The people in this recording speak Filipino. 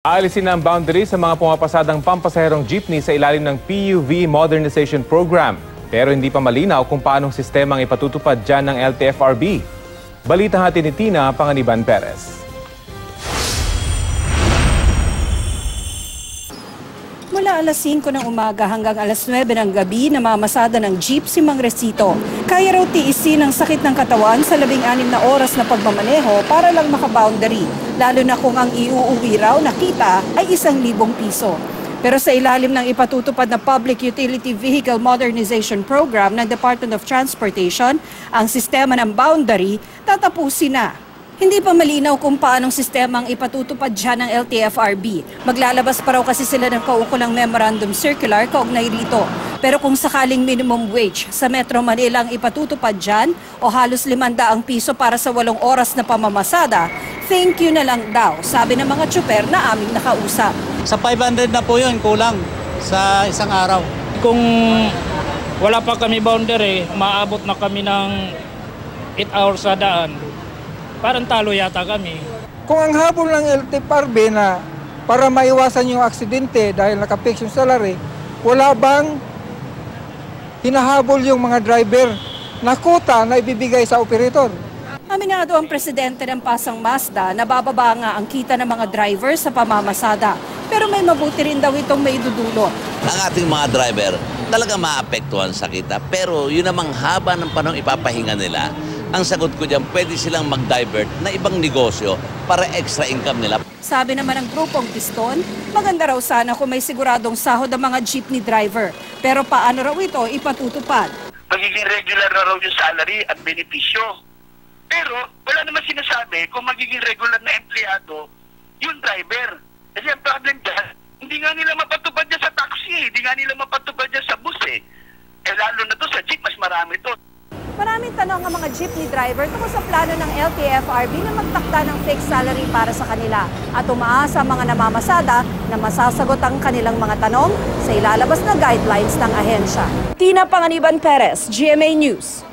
Aalisin na ang boundary sa mga pumapasadang pampasaherong jeepney sa ilalim ng PUV Modernization Program. Pero hindi pa malinaw kung paanong sistemang ipatutupad dyan ng LTFRB. Balita natin ni Tina Panganiban Perez. Mula alas 5 ng umaga hanggang alas 9 ng gabi, namamasada ng jeep si Mang Resito. Kaya raw tiisin ang sakit ng katawan sa 16 na oras na pagmamaneho para lang makaboundary. Lalo na kung ang iuuwi raw na kita ay 1,000 piso. Pero sa ilalim ng ipatutupad na Public Utility Vehicle Modernization Program ng Department of Transportation, ang sistema ng boundary tatapusin na. Hindi pa malinaw kung paanong sistemang ipatutupad dyan ng LTFRB. Maglalabas pa raw kasi sila ng kaukulang memorandum circular kaugnay rito. Pero kung sakaling minimum wage sa Metro Manila ang ipatutupad dyan o halos 500 piso para sa 8 oras na pamamasada, thank you na lang daw, sabi ng mga tsuper na aming nakausap. Sa 500 na po yun, kulang sa isang araw. Kung wala pa kami boundary, maabot na kami ng 8 hours sa daan. Parang talo yata kami. Kung ang habol ng LTFRB na para maiwasan yung aksidente dahil nakapix yung salary, wala bang hinahabol yung mga driver na kuta na ibibigay sa operator? Aminado ang presidente ng Pasang Mazda na bababa nga ang kita ng mga driver sa pamamasada. Pero may mabuti rin daw itong may dudulot. Ang ating mga driver talaga maapektuhan sa kita. Pero yun namang haba ng panahon ipapahinga nila. Ang sagot ko dyan, pwede silang mag-divert na ibang negosyo para extra income nila. Sabi naman ng grupong Piston, maganda raw sana kung may siguradong sahod ang mga jeepney driver. Pero paano raw ito ipatutupad? Magiging regular na raw yung salary at benepisyo. Pero wala naman sinasabi kung magiging regular na empleyado yung driver. Kasi ang problem dyan, hindi nga nila mapatupad dyan sa taxi, hindi nga nila mapatupad dyan sa bus eh. Lalo na to sa jeep, mas marami to. Maraming tanong ang mga jeepney driver tungkol sa plano ng LTFRB na magtakda ng fixed salary para sa kanila at umaasa ang mga namamasada na masasagot ang kanilang mga tanong sa ilalabas na guidelines ng ahensya. Tina Panganiban Perez, GMA News.